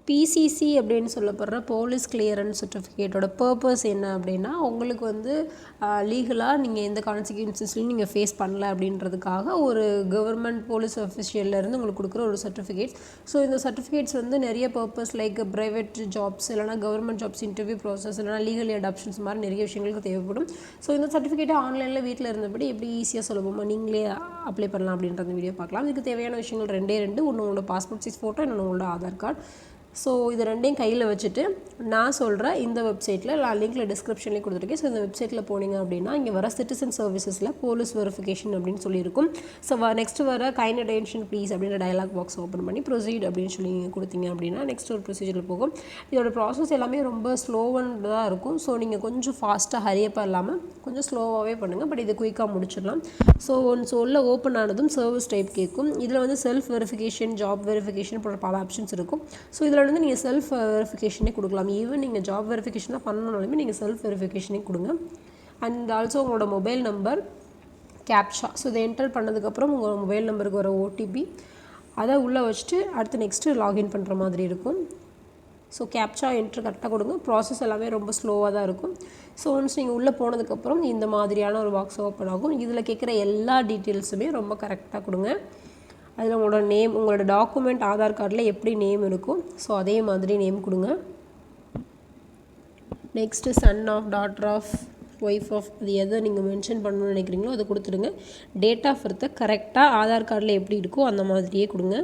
BCG அப்படின்னு சொல்லப்படுற police clearance சர்டிஃபிகேட்டோட purpose என்ன அப்படின்னா, உங்களுக்கு வந்து லீகலாக நீங்கள் எந்த கான்சிக்வன்சஸ்லையும் நீங்கள் ஃபேஸ் பண்ணல அப்படின்றதுக்காக ஒரு கவர்மெண்ட் போலீஸ் ஆஃபீஷியல்லேருந்து உங்களுக்கு கொடுக்குற ஒரு சர்டிஃபிகேட்ஸ். ஸோ இந்த சர்டிஃபிகேட்ஸ் வந்து நிறைய பர்பஸ் லைக் ப்ரைவேட் ஜாப்ஸ், இல்லைனா கவர்மெண்ட் ஜாப்ஸ் இன்டர்வியூ ப்ராசஸ், இல்லைனா லீகல் அடாப்ஷன்ஸ் மாதிரி நிறைய விஷயங்களுக்கு தேவைப்படும். ஸோ இந்த சர்டிஃபிகேட்டை ஆன்லைனில் வீட்டில் இருந்தபடி எப்படி ஈஸியாக சுலபமாக நீங்களே அப்ளை பண்ணலாம் அப்படின்ற வீடியோ பார்க்கலாம். இதுக்கு தேவையான விஷயங்கள் ரெண்டு. ஒன்று உங்களோட பாஸ்போர்ட் சைஸ் ஃபோட்டோ, இன்னொன்று உங்களோட ஆதார் கார்டு. ஸோ இது ரெண்டையும் கையில் வச்சுட்டு நான் சொல்கிறேன் இந்த வெப்சைட்டில் நான் லிங்க்கில் டிஸ்கிரிப்ஷன்லேயே கொடுத்துருக்கேன். ஸோ இந்த வெப்சைட்டில் போனீங்க அப்படின்னா இங்கே வர சிட்டிசன் சர்வீசஸில் போலீஸ் வெரிஃபிகேஷன் அப்படின்னு சொல்லியிருக்கும். ஸோ நெக்ஸ்ட் வர கைண்ட் அட்டென்ஷன் ப்ளீஸ் அப்படின்ற டயலாக் பாக்ஸ் ஓப்பன் பண்ணி ப்ரொசீட் அப்படின்னு சொல்லி கொடுத்தீங்க அப்படின்னா நெக்ஸ்ட் ஒரு ப்ரொசீஜரில் போகும். இதோட ப்ராசஸ் எல்லாமே ரொம்ப ஸ்லோவாக தான் இருக்கும். ஸோ நீங்கள் கொஞ்சம் ஃபாஸ்ட்டாக ஹரியப்பாக இல்லாமல் கொஞ்சம் ஸ்லோவாகவே பண்ணுங்கள். பட் இது குயிக்காக முடிச்சிடலாம். ஸோ ஒன்ஸ் உள்ள ஓப்பன் ஆனதும் சர்வீஸ் டைப் கேட்கும். இதில் வந்து செல்ஃப் வெரிஃபிகேஷன், ஜாப் வெரிஃபிகேஷன் போன்ற பல ஆப்ஷன்ஸ் இருக்கும். ஸோ இதில் வந்து நீங்கள் செல்ஃப் வெரிஃபிகேஷனே கொடுக்கலாம். ஈவன் நீங்கள் ஜாப் வெரிஃபிகேஷனாக பண்ணணுனாலுமே நீங்கள் செல்ஃப் வெரிஃபிகேஷனே கொடுங்க. அண்ட் ஆல்சோ உங்களோட மொபைல் நம்பர், கேப்ஷா, ஸோ இதை என்டர் பண்ணதுக்கப்புறம் உங்கள் மொபைல் நம்பருக்கு வர ஓடிபி அதை உள்ளே வச்சுட்டு அடுத்து நெக்ஸ்ட்டு லாகின் பண்ணுற மாதிரி இருக்கும். ஸோ கேப்ஷா என்ட்ரு கரெக்டாக கொடுங்க. ப்ராசஸ் எல்லாமே ரொம்ப ஸ்லோவாக தான் இருக்கும். ஸோ ஒன்ஸ் நீங்கள் உள்ளே போனதுக்கப்புறம் இந்த மாதிரியான ஒரு பாக்ஸ் ஓப்பன் ஆகும். இதில் கேட்குற எல்லா டீட்டெயில்ஸுமே ரொம்ப கரெக்டாக கொடுங்க. அதில் உங்களோட நேம், உங்களோட டாக்குமெண்ட் ஆதார் கார்டில் எப்படி நேம் இருக்கும் ஸோ அதே மாதிரி நேம் கொடுங்க. Next son of, daughter of, wife of, அது எதை நீங்கள் மென்ஷன் பண்ணணும்னு நினைக்கிறீங்களோ அதை கொடுத்துடுங்க. டேட் ஆஃப் பர்த்தை கரெக்டாக ஆதார் கார்டில் எப்படி இருக்கோ அந்த மாதிரியே கொடுங்க.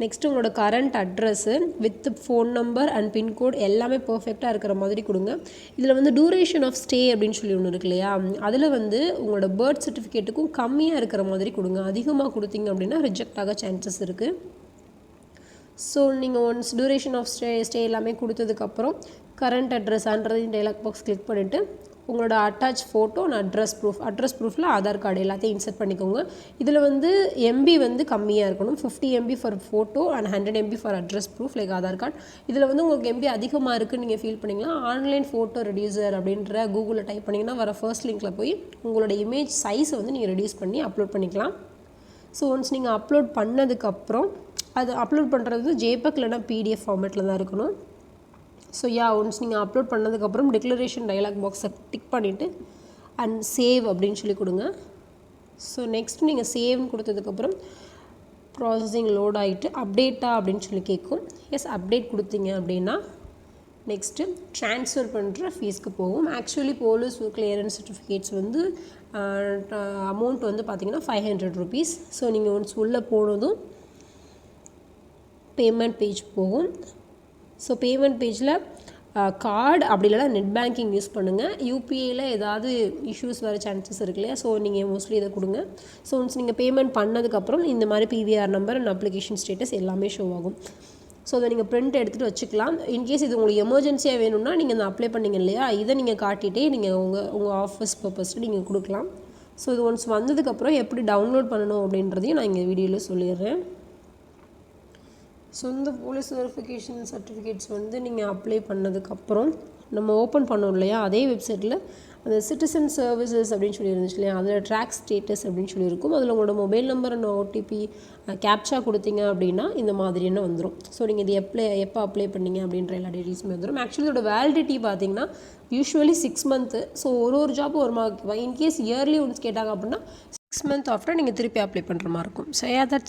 நெக்ஸ்ட்டு உங்களோட current address with phone number and pincode எல்லாமே பர்ஃபெக்டாக இருக்கிற மாதிரி கொடுங்க. இதில் வந்து டூரேஷன் ஆஃப் ஸ்டே அப்படின்னு சொல்லி ஒன்று இருக்கு இல்லையா, அதில் வந்து உங்களோட பர்த் சர்டிஃபிகேட்டுக்கும் கம்மியாக இருக்கிற மாதிரி கொடுங்க. அதிகமாக கொடுத்தீங்க அப்படின்னா ரிஜெக்ட் ஆக சான்சஸ் இருக்குது. ஸோ நீங்கள் ஒன்ஸ் டூரேஷன் ஆஃப் ஸ்டே எல்லாமே கொடுத்ததுக்கப்புறம் current address under dialog box click பண்ணிவிட்டு உங்களோட அட்டாச் ஃபோட்டோ அண்ட் அட்ரஸ் ப்ரூஃபில் ஆதார் கார்டு எல்லாத்தையும் இன்சர்ட் பண்ணிக்கோங்க. இதில் வந்து எம்பி வந்து கம்மியாக இருக்கணும். 50 MB for photo and 100 MB for address proof like Aadhaar card. இதில் வந்து உங்களுக்கு எம்பி அதிகமாக இருக்குதுன்னு நீங்கள் ஃபீல் பண்ணிங்கன்னா ஆன்லைன் ஃபோட்டோ ரெடியூசர் அப்படின்ற கூகுளில் டைப் பண்ணிங்கன்னா வர ஃபர்ஸ்ட் லிங்க்கில் போய் உங்களோட இமேஜ் சைஸை வந்து நீங்கள் ரெடியூஸ் பண்ணி அப்லோட் பண்ணிக்கலாம். ஸோ ஒன்ஸ் நீங்கள் அப்லோட் பண்ணதுக்கப்புறம் அது அப்லோட் பண்ணுறது JPEG இல்லைனா PDF ஃபார்மேட்டில் தான் இருக்கணும். ஸோ ஒன்ஸ் நீங்கள் அப்லோட் பண்ணதுக்கப்புறம் டிக்ளரேஷன் டயலாக் பாக்ஸை டிக் பண்ணிவிட்டு அண்ட் சேவ் அப்படின்னு சொல்லி கொடுங்க. ஸோ நெக்ஸ்ட் நீங்கள் சேவ்னு கொடுத்ததுக்கப்புறம் ப்ராசஸிங் லோட் ஆகிட்டு அப்டேட்டா அப்படின்னு சொல்லி கேட்கும். எஸ் அப்டேட் கொடுத்தீங்க அப்படின்னா நெக்ஸ்ட்டு ட்ரான்ஸ்ஃபர் பண்ணுற ஃபீஸ்க்கு போகும். ஆக்சுவலி போலீஸ் கிளியரன்ஸ் சர்டிஃபிகேட்ஸ் வந்து அமௌண்ட் வந்து பார்த்திங்கன்னா 500 rupees. ஸோ நீங்கள் ஒன்ஸ் உள்ளே போனதும் பேமெண்ட் பேஜ் போகும். ஸோ பேமெண்ட் பேஜில் கார்டு அப்படி இல்லைனா நெட் பேங்கிங் யூஸ் பண்ணுங்கள். யூபிஐயில் ஏதாவது இஷ்யூஸ் வர சான்சஸ் இருக்கு இல்லையா, ஸோ நீங்கள் மோஸ்ட்லி இதை கொடுங்க. ஸோ ஒன்ஸ் நீங்கள் பேமெண்ட் பண்ணதுக்கப்புறம் இந்த மாதிரி PVR number and application status எல்லாமே ஷோ ஆகும். ஸோ அதை நீங்கள் பிரிண்ட் எடுத்துகிட்டு வச்சுக்கலாம். இன்கேஸ் இது உங்களுக்கு எமர்ஜென்சியாக வேணும்னா நீங்கள் இந்த அப்ளை பண்ணிங்க இல்லையா, இதை நீங்கள் காட்டிகிட்டே நீங்கள் உங்கள் ஆஃபீஸ் பர்பஸ்க்கு நீங்கள் கொடுக்கலாம். ஸோ இது ஒன்ஸ் வந்ததுக்கப்புறம் எப்படி டவுன்லோட் பண்ணணும் அப்படின்றதையும் நான் இங்கே வீடியோவில் சொல்லிடுறேன். ஸோ இந்த போலீஸ் வெரிஃபிகேஷன் சர்டிஃபிகேட்ஸ் வந்து நீங்கள் அப்ளை பண்ணதுக்கப்புறம் நம்ம ஓப்பன் பண்ணோம் இல்லையா, அதே வெப்சைட்டில் அந்த சிட்டிசன் சர்வீசஸ் அப்படின்னு சொல்லி இருந்துச்சு இல்லையா, அதில் ட்ராக் ஸ்டேட்டஸ் அப்படின்னு சொல்லியிருக்கும். அதில் உங்களோட mobile number and OTP captcha கொடுத்தீங்க அப்படின்னா இந்த மாதிரி என்ன வந்துடும். ஸோ நீங்கள் இது எப்போ அப்ளை பண்ணீங்க அப்படின்ற எல்லா டீட்டெயில்ஸுமே வந்துடும். ஆக்சுவலி இதோட வேலிடிட்டி பார்த்தீங்கன்னா யூஸ்வலி 6 months. ஸோ ஒரு ஜாப் ஒரு மார்க் இன்கேஸ் இயர்லி ஒன்ஸ் கேட்டாங்க அப்படின்னா 6 months ஆஃப்டர் நீங்கள் திருப்பி அப்ளை பண்ணுற மாதிரி இருக்கும். So that's